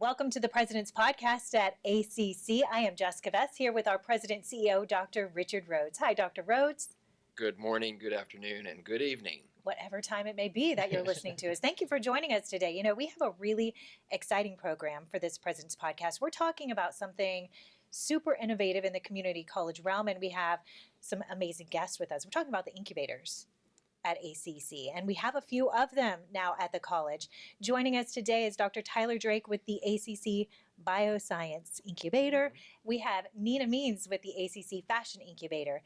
Welcome to the President's Podcast at ACC. I am Jessica Vess here with our President CEO, Dr. Richard Rhodes. Hi, Dr. Rhodes. Good morning, good afternoon, and good evening. Whatever time it may be that you're listening to us. Thank you for joining us today. You know, we have a really exciting program for this President's Podcast. We're talking about something super innovative in the community college realm, and we have some amazing guests with us. We're talking about the incubators at ACC, and we have a few of them now at the college. Joining us today is Dr. Tyler Drake with the ACC Bioscience Incubator. We have Nina Means with the ACC Fashion Incubator.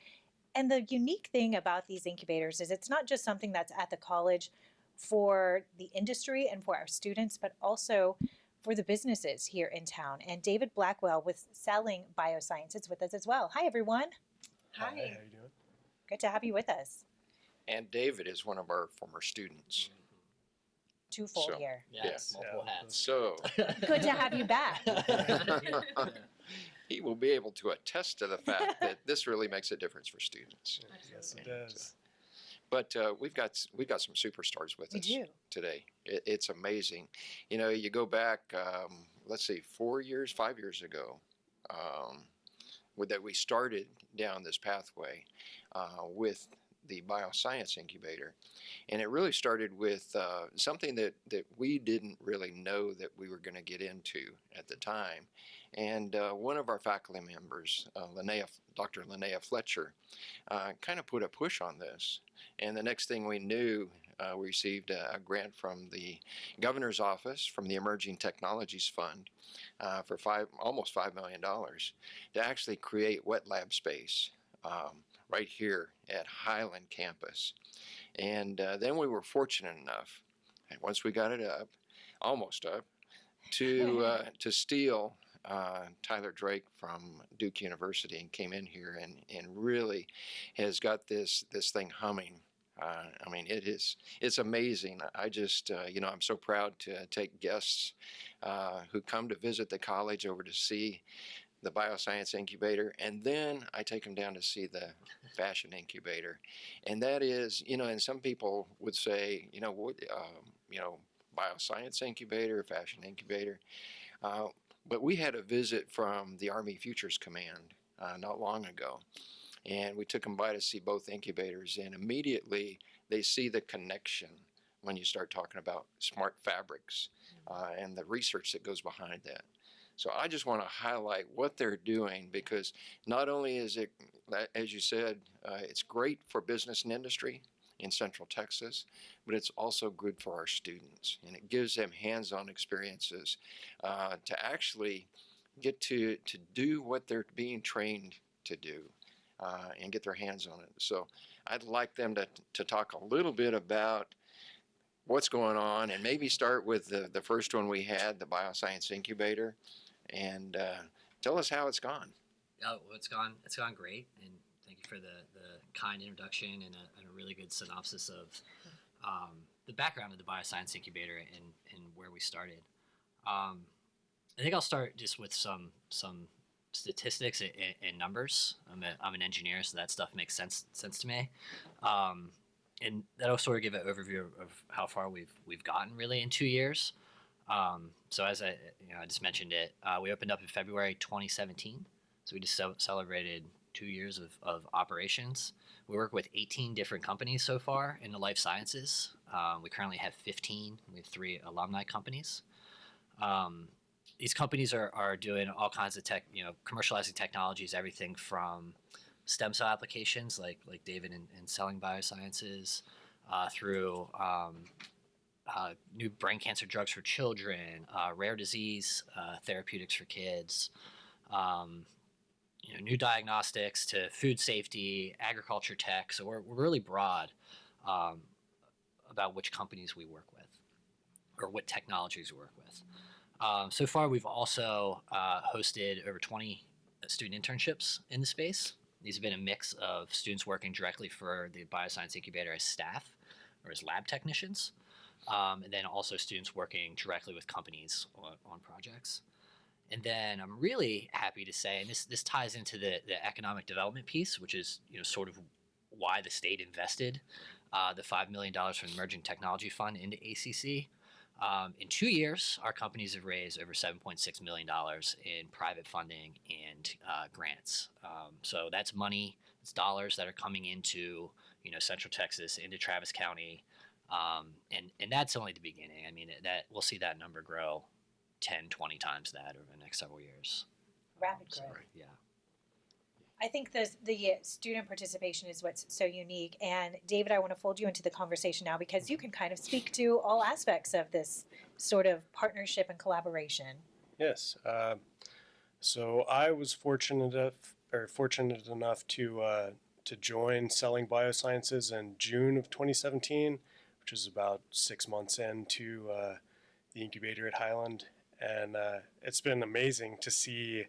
And the unique thing about these incubators is it's not just something that's at the college for the industry and for our students, but also for the businesses here in town. And David Blackwell with Selling Bioscience is with us as well. Hi, everyone. Hi, how you doing? Good to have you with us. And David is one of our former students. Twofold here. Yes, multiple hats. So Good to have you back. he will be able to attest to the fact that this really makes a difference for students. Yes, it does. But we've got some superstars with us today. It's amazing. You know, you go back, let's see, 5 years ago, that we started down this pathway with the Bioscience Incubator. And it really started with something that we didn't really know that we were going to get into at the time. And one of our faculty members, Dr. Linnea Fletcher, kind of put a push on this. And the next thing we knew, we received a grant from the governor's office, from the Emerging Technologies Fund, for almost $5 million to actually create wet lab space right here at Highland campus. And then we were fortunate enough, and once we got it up, almost up, to steal Tyler Drake from Duke University and came in here and really has got this thing humming. I mean, it's amazing. I just, I'm so proud to take guests who come to visit the college over to see the Bioscience Incubator, and then I take them down to see the Fashion Incubator. And that is, and some people would say, Bioscience Incubator, Fashion Incubator. But we had a visit from the Army Futures Command not long ago. And we took them by to see both incubators, and immediately they see the connection when you start talking about smart fabrics and the research that goes behind that. So I just want to highlight what they're doing, because not only is it, as you said, it's great for business and industry in Central Texas, but it's also good for our students. And it gives them hands-on experiences to actually get to do what they're being trained to do and get their hands on it. So I'd like them to talk a little bit about what's going on, and maybe start with the first one we had, the Bioscience Incubator, and tell us how it's gone. Oh, well, it's gone great, and thank you for the kind introduction and a really good synopsis of the background of the Bioscience Incubator and where we started. I think I'll start just with some statistics and numbers. I'm an engineer, so that stuff makes sense to me. And that'll sort of give an overview of how far we've gotten really in 2 years. So as I just mentioned it, we opened up in February 2017. So we just celebrated 2 years of operations. We work with 18 different companies so far in the life sciences. We currently have 15. We have 3 alumni companies. These companies are doing all kinds of commercializing technologies, everything from stem cell applications like David in Selling Biosciences, through new brain cancer drugs for children, rare disease therapeutics for kids, new diagnostics to food safety, agriculture tech. So we're really broad about which companies we work with or what technologies we work with. So far, we've also hosted over 20 student internships in the space. These have been a mix of students working directly for the Bioscience Incubator as staff or as lab technicians, and then also students working directly with companies on projects. And then I'm really happy to say, and this ties into the economic development piece, which is sort of why the state invested the $5 million from the Emerging Technology Fund into ACC. In 2 years, our companies have raised over $7.6 million in private funding and grants. So that's money, it's dollars that are coming into Central Texas, into Travis County, and that's only the beginning. I mean, that we'll see that number grow 10, 20 times that over the next several years. Rapid growth. Yeah. I think the student participation is what's so unique. And David, I want to fold you into the conversation now because you can kind of speak to all aspects of this sort of partnership and collaboration. Yes. So I was fortunate enough to join Selling Biosciences in June of 2017, which is about 6 months into the incubator at Highland, and it's been amazing to see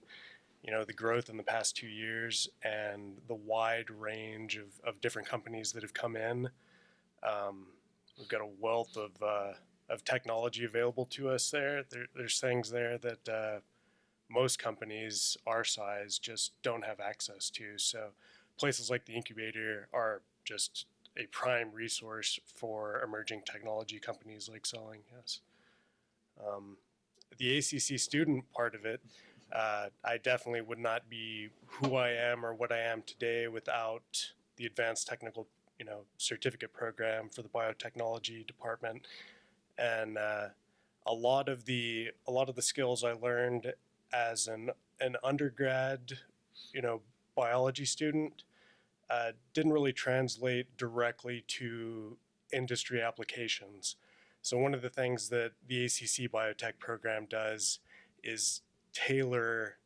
the growth in the past 2 years and the wide range of different companies that have come in. We've got a wealth of technology available to us there. There's things there that most companies our size just don't have access to. So places like the incubator are just a prime resource for emerging technology companies like Selling. Yes. The ACC student part of it, I definitely would not be who I am or what I am today without the advanced technical, certificate program for the biotechnology department, and a lot of the skills I learned as an undergrad, biology student, didn't really translate directly to industry applications. So one of the things that the ACC biotech program does is tailor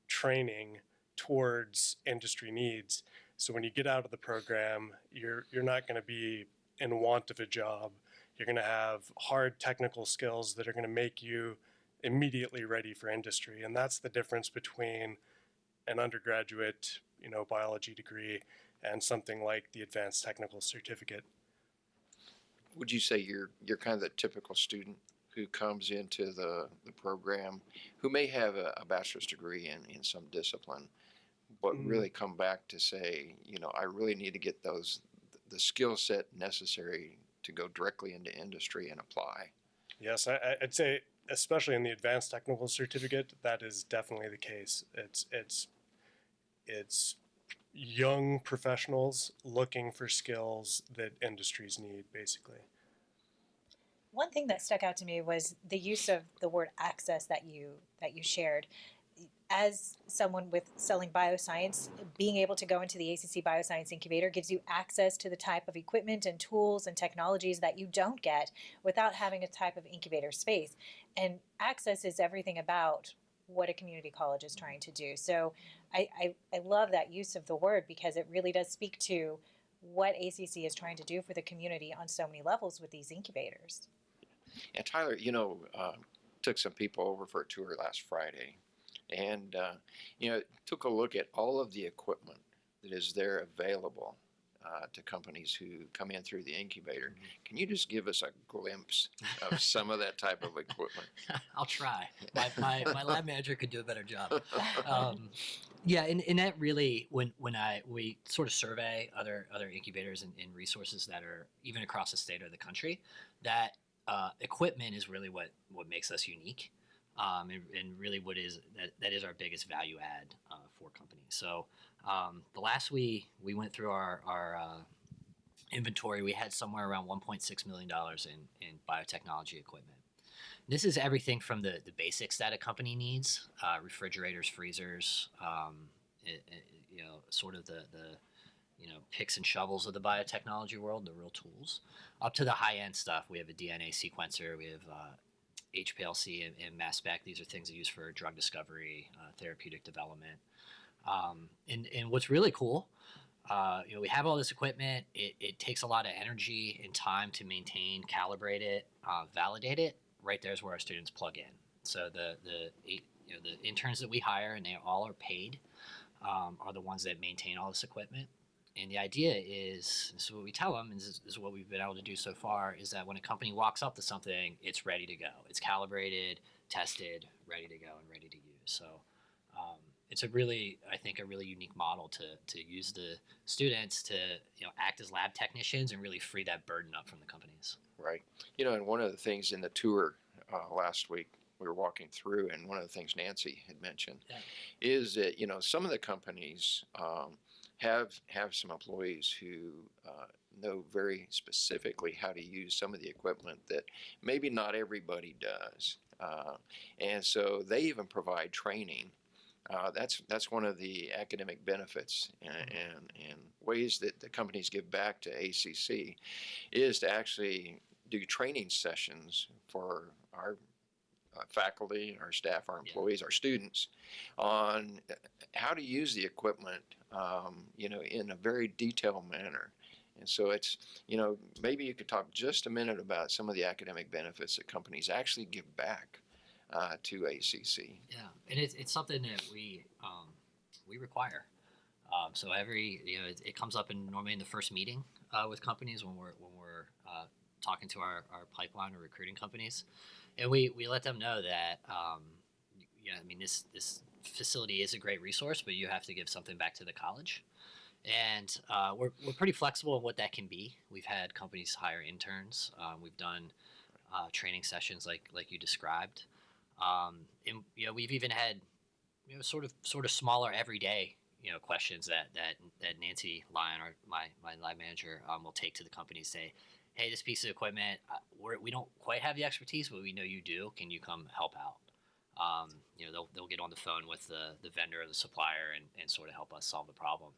training towards industry needs. So when you get out of the program, you're not going to be in want of a job. You're going to have hard technical skills that are going to make you immediately ready for industry. And that's the difference between an undergraduate, biology degree and something like the advanced technical certificate. Would you say you're kind of the typical student who comes into the program who may have a bachelor's degree in some discipline, but really come back to say, I really need to get the skill set necessary to go directly into industry and apply? Yes, I'd say, especially in the advanced technical certificate, that is definitely the case. It's young professionals looking for skills that industries need, basically. One thing that stuck out to me was the use of the word access that you shared. As someone with Selling Bioscience, being able to go into the ACC Bioscience Incubator gives you access to the type of equipment and tools and technologies that you don't get without having a type of incubator space. And access is everything about what a community college is trying to do. So I love that use of the word because it really does speak to what ACC is trying to do for the community on so many levels with these incubators. And Tyler, took some people over for a tour last Friday, and took a look at all of the equipment that is there available to companies who come in through the incubator. Can you just give us a glimpse of some of that type of equipment? I'll try. My lab manager could do a better job. Yeah, and that really, when we sort of survey other incubators and resources that are even across the state or the country, that equipment is really what makes us unique, and really what is that is our biggest value add for companies. So the last we went through our inventory, we had somewhere around $1.6 million in biotechnology equipment. This is everything from the basics that a company needs, refrigerators, freezers, sort of the picks and shovels of the biotechnology world, the real tools, up to the high-end stuff. We have a DNA sequencer, we have HPLC and mass spec. These are things that are used for drug discovery, therapeutic development. And what's really cool, we have all this equipment. It takes a lot of energy and time to maintain, calibrate it, validate it. Right there's where our students plug in. So the interns that we hire, and they all are paid, are the ones that maintain all this equipment. And the idea is, this is what we tell them, and this is what we've been able to do so far, is that when a company walks up to something, it's ready to go. It's calibrated, tested, ready to go, and ready to use. So it's a really unique model to use the students to act as lab technicians and really free that burden up from the companies. Right. And one of the things in the tour last week. We were walking through, and one of the things Nancy had mentioned Yeah. is that some of the companies have some employees who know very specifically how to use some of the equipment that maybe not everybody does, and so they even provide training. That's one of the academic benefits and ways that the companies give back to ACC is to actually do training sessions for our faculty, our staff, our employees, our students on how to use the equipment, in a very detailed manner. And so it's, maybe you could talk just a minute about some of the academic benefits that companies actually give back to ACC. Yeah, and it's something that we require. So it comes up normally in the first meeting with companies when we're talking to our pipeline or recruiting companies, and we let them know that this facility is a great resource, but you have to give something back to the college. And we're pretty flexible in what that can be. We've had companies hire interns. We've done training sessions like you described. And we've even had sort of smaller everyday questions that Nancy Lyon, my lab manager, will take to the company and say, hey, this piece of equipment, we don't quite have the expertise, but we know you do. Can you come help out? They'll get on the phone with the vendor or the supplier and sort of help us solve the problem.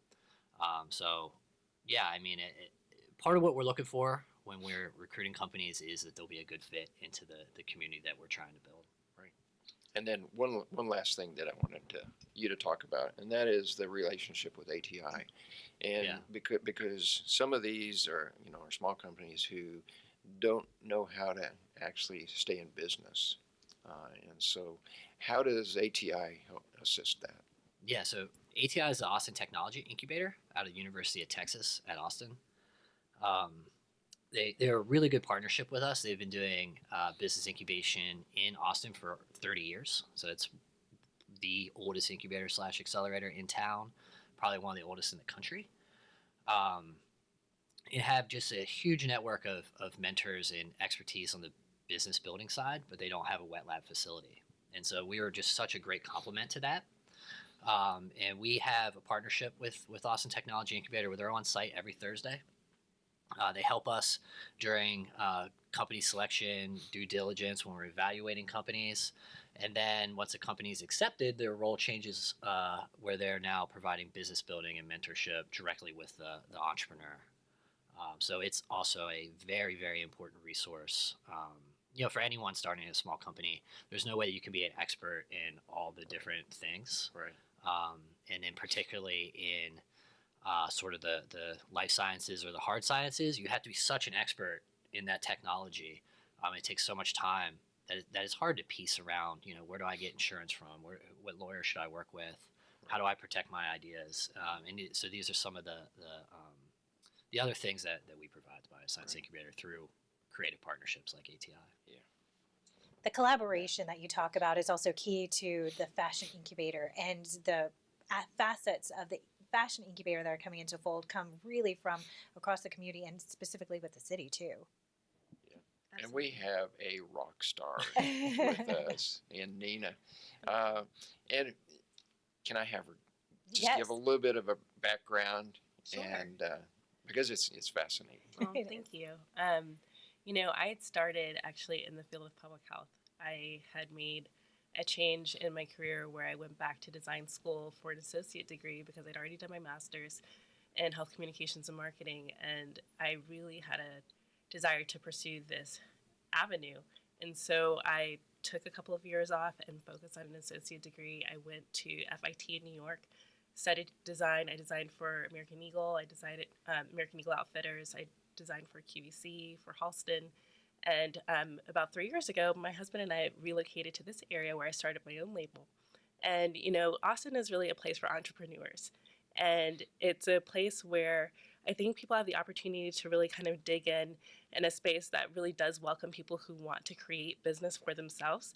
Part of what we're looking for when we're recruiting companies is that they'll be a good fit into the community that we're trying to build. Right. And then one last thing that I wanted you to talk about, and that is the relationship with ATI. And because some of these are small companies who don't know how to actually stay in business. And so how does ATI help assist that? Yeah, so ATI is the Austin Technology Incubator out of the University of Texas at Austin. They're a really good partnership with us. They've been doing business incubation in Austin for 30 years. So it's the oldest incubator / accelerator in town, probably one of the oldest in the country. And have just a huge network of mentors and expertise on the business building side, but they don't have a wet lab facility. And so we were just such a great complement to that. And we have a partnership with Austin Technology Incubator where they're on site every Thursday. They help us during company selection, due diligence when we're evaluating companies. And then once a company is accepted, their role changes where they're now providing business building and mentorship directly with the entrepreneur. So it's also a very, very important resource. For anyone starting a small company, there's no way that you can be an expert in all the different things. Right. And then particularly in sort of the life sciences or the hard sciences, you have to be such an expert in that technology. It takes so much time that it's hard to piece around, where do I get insurance from? What lawyer should I work with? How do I protect my ideas? So these are some of the other things that we provide the Bioscience Incubator through creative partnerships like ATI. Yeah. The collaboration that you talk about is also key to the Fashion Incubator, and the facets of the Fashion Incubator that are coming into fold come really from across the community and specifically with the city too. Yeah. And we have a rock star with us in Nina. And can I have her just give a little bit of a background? Sure. And because it's fascinating. Oh, thank you. I had started actually in the field of public health. I had made a change in my career where I went back to design school for an associate degree because I'd already done my master's in health communications and marketing, and I really had a desire to pursue this avenue. And so I took a couple of years off and focused on an associate degree. I went to FIT in New York, studied design. I designed for American Eagle. I designed American Eagle Outfitters. I designed for QVC, for Halston. And about 3 years ago, my husband and I relocated to this area where I started my own label. And, Austin is really a place for entrepreneurs. And it's a place where I think people have the opportunity to really kind of dig in a space that really does welcome people who want to create business for themselves.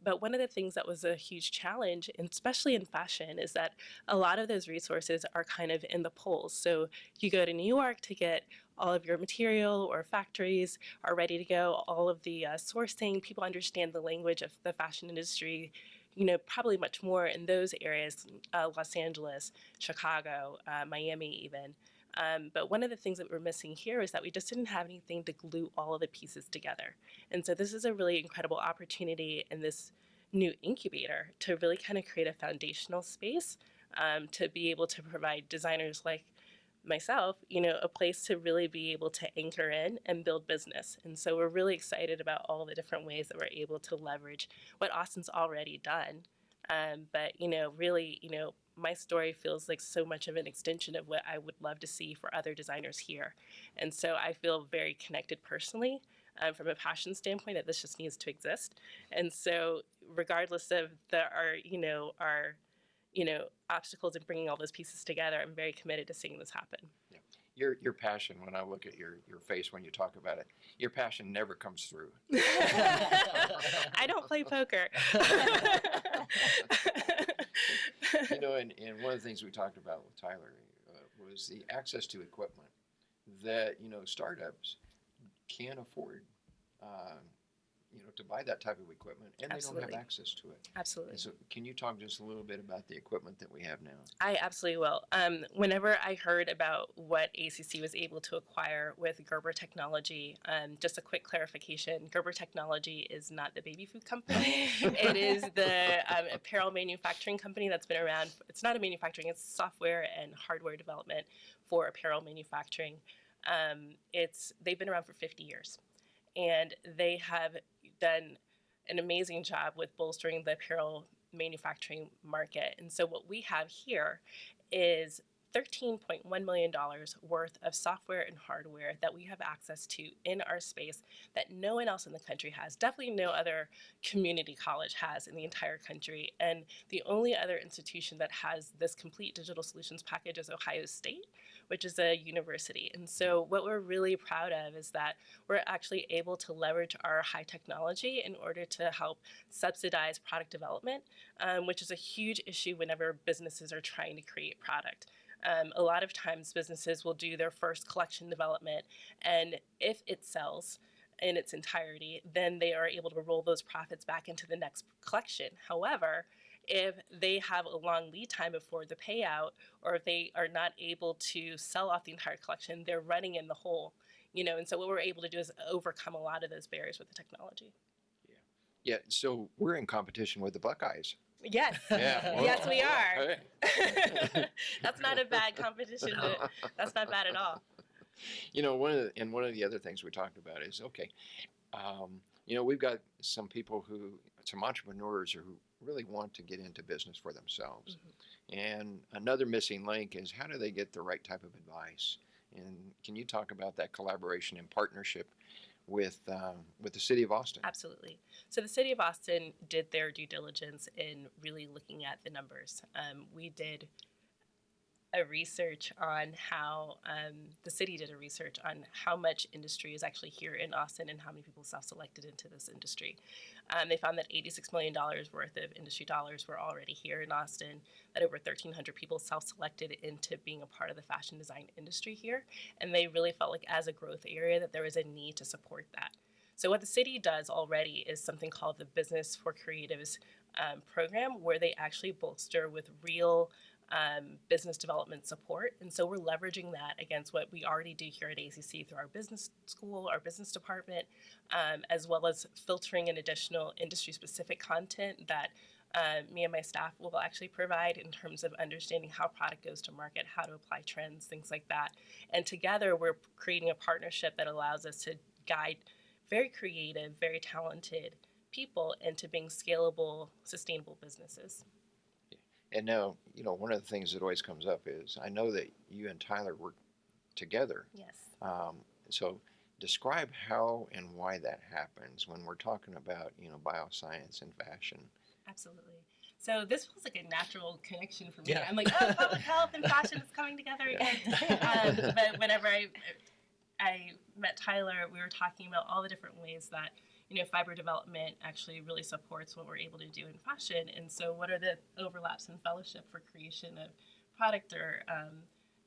But one of the things that was a huge challenge, and especially in fashion, is that a lot of those resources are kind of in the polls. So you go to New York to get all of your material, or factories are ready to go, all of the sourcing, people understand the language of the fashion industry, probably much more in those areas, Los Angeles, Chicago, Miami even. But one of the things that we're missing here is that we just didn't have anything to glue all of the pieces together. And so this is a really incredible opportunity in this new incubator to really kind of create a foundational space to be able to provide designers like myself, a place to really be able to anchor in and build business. And so we're really excited about all the different ways that we're able to leverage what Austin's already done. But, really, my story feels like so much of an extension of what I would love to see for other designers here. And so I feel very connected personally from a passion standpoint that this just needs to exist. And so regardless of our obstacles in bringing all those pieces together, I'm very committed to seeing this happen. Yeah. Your passion, when I look at your face when you talk about it, your passion never comes through. I don't play poker. And one of the things we talked about with Tyler was the access to equipment that, startups can't afford, to buy that type of equipment, and Absolutely. They don't have access to it. Absolutely. And so can you talk just a little bit about the equipment that we have now? I absolutely will. Whenever I heard about what ACC was able to acquire with Gerber Technology, just a quick clarification, Gerber Technology is not the baby food company. It is the apparel manufacturing company that's been around. It's not a manufacturing, it's software and hardware development for apparel manufacturing. They've been around for 50 years. And they have done an amazing job with bolstering the apparel manufacturing market. And so what we have here is $13.1 million worth of software and hardware that we have access to in our space that no one else in the country has. Definitely no other community college has in the entire country. And the only other institution that has this complete digital solutions package is Ohio State, which is a university. And so what we're really proud of is that we're actually able to leverage our high technology in order to help subsidize product development, which is a huge issue whenever businesses are trying to create product. A lot of times businesses will do their first collection development, and if it sells in its entirety, then they are able to roll those profits back into the next collection. However, if they have a long lead time before the payout, or if they are not able to sell off the entire collection, they're running in the hole. And so what we're able to do is overcome a lot of those barriers with the technology. Yeah, so we're in competition with the Buckeyes. Yes. Yeah. Well, yes, we are. Hey. That's not a bad competition. That's not bad at all. One of the other things we talked about is, we've got some entrepreneurs who really want to get into business for themselves. Mm-hmm. And another missing link is, how do they get the right type of advice? And can you talk about that collaboration and partnership with the City of Austin? Absolutely. So the City of Austin did their due diligence in really looking at the numbers. We did a research on how the city did a research on how much industry is actually here in Austin and how many people self-selected into this industry. They found that $86 million worth of industry dollars were already here in Austin, that over 1,300 people self-selected into being a part of the fashion design industry here, and they really felt like as a growth area that there was a need to support that. So what the city does already is something called the Business for Creatives program, where they actually bolster with real business development support. And so we're leveraging that against what we already do here at ACC through our business school, our business department, as well as filtering in additional industry-specific content that me and my staff will actually provide in terms of understanding how product goes to market, how to apply trends, things like that. And together we're creating a partnership that allows us to guide very creative, very talented people into being scalable, sustainable businesses. And now, one of the things that always comes up is, I know that you and Tyler work together. Yes. So describe how and why that happens when we're talking about, bioscience and fashion. Absolutely. So this feels like a natural connection for me. Yeah. I'm like, oh, public health and fashion is coming together again. But whenever I met Tyler, we were talking about all the different ways that, you know, fiber development actually really supports what we're able to do in fashion. And so what are the overlaps in fellowship for creation of product or,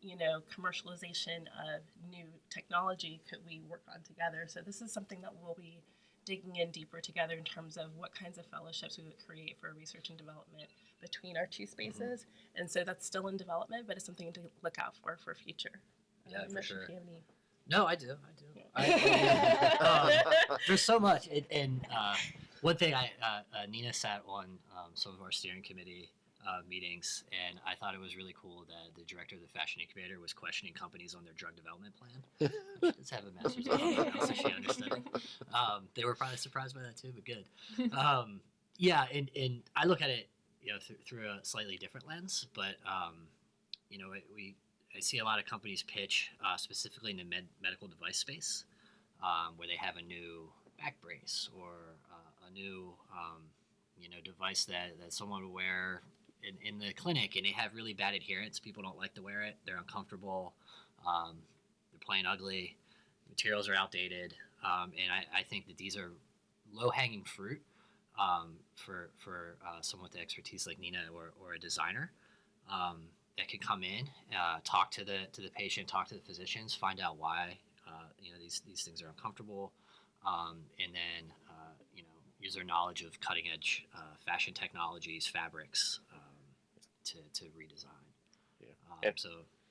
you know, commercialization of new technology could we work on together? So this is something that we'll be digging in deeper together in terms of what kinds of fellowships we would create for research and development between our two spaces. And so that's still in development, but it's something to look out for future. Yeah, I'm for not sure. If you have any. No, I do. There's so much. And one thing, Nina sat on some of our steering committee meetings, and I thought it was really cool that the director of the Fashion Incubator was questioning companies on their drug development plan. She does have a master's in public health, so she understood. They were probably surprised by that too, but good. Yeah, and I look at it, you know, through a slightly different lens, but you know, I see a lot of companies pitch specifically in the medical device space, where they have a new back brace or a new you know, device that someone will wear in the clinic, and they have really bad adherence. People don't like to wear it. They're uncomfortable. They're plain ugly. Materials are outdated. And I think that these are low-hanging fruit for someone with the expertise like Nina or a designer. That can come in, talk to the patient, talk to the physicians, find out why you know, these things are uncomfortable, and then you know, use their knowledge of cutting edge fashion technologies, fabrics to redesign. Yeah. So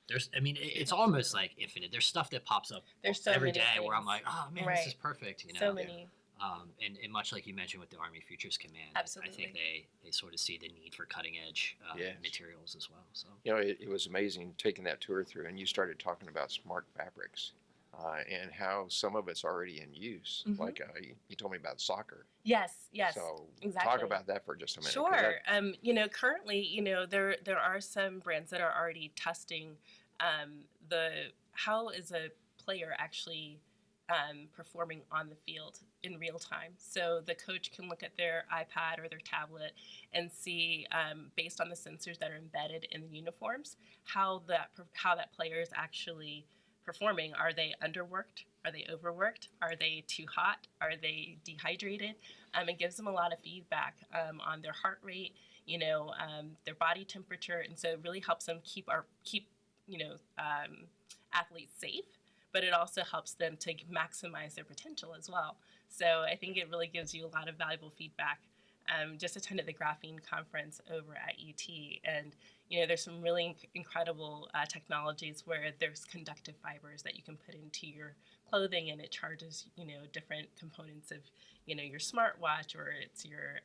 there's, I mean, it's almost like infinite. There's stuff that pops up There's so every many day things. where I'm like, oh man, this is perfect. You know, So many. And much like you mentioned with the Army Futures Command, Absolutely. I think they sort of see the need for cutting edge Yes. materials as well. So You know, it was amazing taking that tour through, and you started talking about smart fabrics and how some of it's already in use. Like you told me about soccer. Yes, So exactly. talk about that for just a minute. 'cause Sure. You know, currently, you know, there are some brands that are already testing how is a player actually performing on the field in real time. So the coach can look at their iPad or their tablet and see, based on the sensors that are embedded in the uniforms, how that player is actually performing. Are they underworked? Are they overworked? Are they too hot? Are they dehydrated? It gives them a lot of feedback on their heart rate, you know, their body temperature, and so it really helps them keep you know, athletes safe. But it also helps them to maximize their potential as well. So I think it really gives you a lot of valuable feedback. Just attended the graphene conference over at UT, and you know, there's some really incredible technologies where there's conductive fibers that you can put into your clothing, and it charges, you know, different components of, you know, your smartwatch, or it's your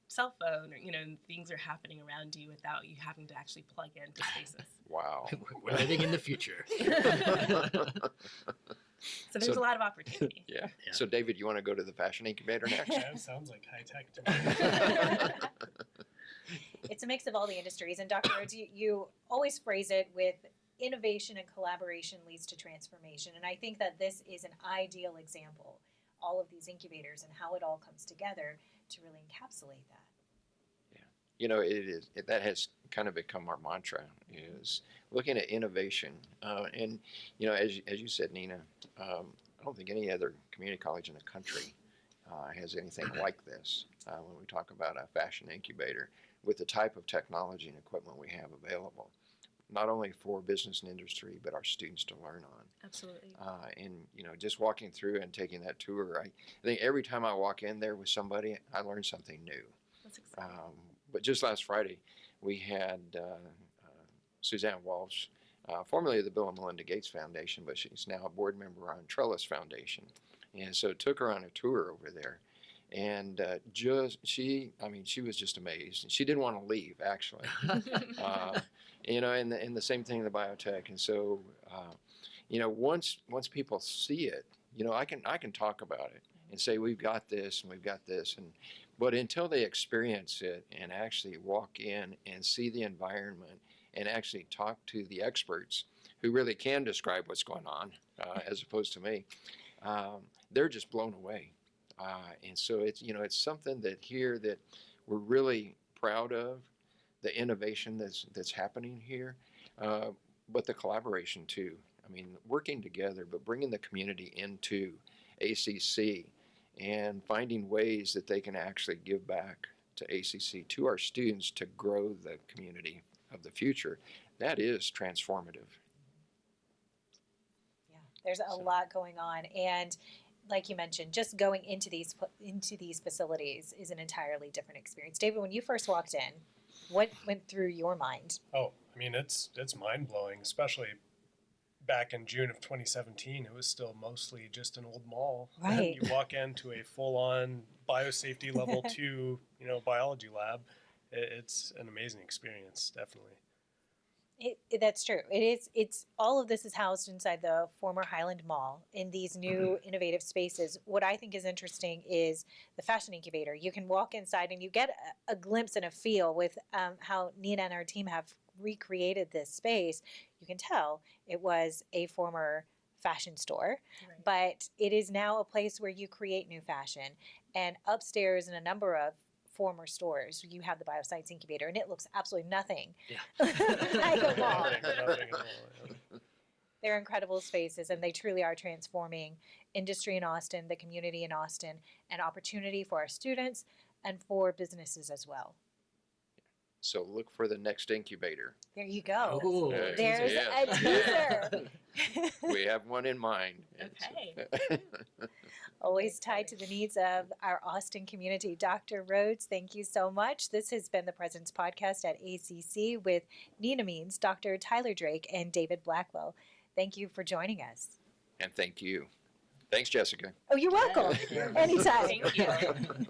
cell phone, or, you know, things are happening around you without you having to actually plug into spaces. Wow. we're living in the future. So there's a lot of opportunity. Yeah. So David, you want to go to the Fashion Incubator next? That sounds like high tech to me. It's a mix of all the industries. And Dr. Rhodes, you always phrase it with innovation and collaboration leads to transformation. And I think that this is an ideal example, all of these incubators and how it all comes together to really encapsulate that. You know, that has kind of become our mantra, is looking at innovation. And, you know, as you said, Nina, I don't think any other community college in the country has anything like this when we talk about a fashion incubator with the type of technology and equipment we have available, not only for business and industry, but our students to learn on. Absolutely. And, you know, just walking through and taking that tour, I think every time I walk in there with somebody, I learn something new. That's exciting. But just last Friday, we had Suzanne Walsh, formerly of the Bill and Melinda Gates Foundation, but she's now a board member on Trellis Foundation. And so took her on a tour over there. And she was just amazed. And she didn't want to leave, actually. You know, and the same thing in the biotech. And so, you know, once people see it, you know, I can talk about it and say, we've got this and we've got this. But until they experience it and actually walk in and see the environment and actually talk to the experts who really can describe what's going on, as opposed to me, they're just blown away. And so it's, you know, it's something that we're really proud of the innovation that's happening here, but the collaboration too. I mean, working together, but bringing the community into ACC and finding ways that they can actually give back to ACC, to our students, to grow the community of the future. That is transformative. Yeah, there's a lot going on, and like you mentioned, just going into these facilities is an entirely different experience. David, when you first walked in, what went through your mind? Oh, I mean, it's mind blowing, especially back in June of 2017. It was still mostly just an old mall. Right. And you walk into a full on biosafety level 2, biology lab. It's an amazing experience, definitely. That's true. It is. It's all of this is housed inside the former Highland Mall in these new innovative spaces. What I think is interesting is the Fashion Incubator. You can walk inside and you get a glimpse and a feel with how Nina and our team have recreated this space. You can tell it was a former fashion store, but it is now a place where you create new fashion. And upstairs in a number of former stores, you have the Bioscience Incubator, and it looks absolutely nothing like a mall. They're incredible spaces, and they truly are transforming industry in Austin, the community in Austin, and opportunity for our students and for businesses as well. So look for the next incubator. There you go. Ooh. There's a teaser. We have one in mind. Okay. Always tied to the needs of our Austin community. Dr. Rhodes, thank you so much. This has been the Presence Podcast at ACC with Nina Means, Dr. Tyler Drake, and David Blackwell. Thank you for joining us. And thank you. Thanks, Jessica. Oh, you're welcome. Anytime. Thank you.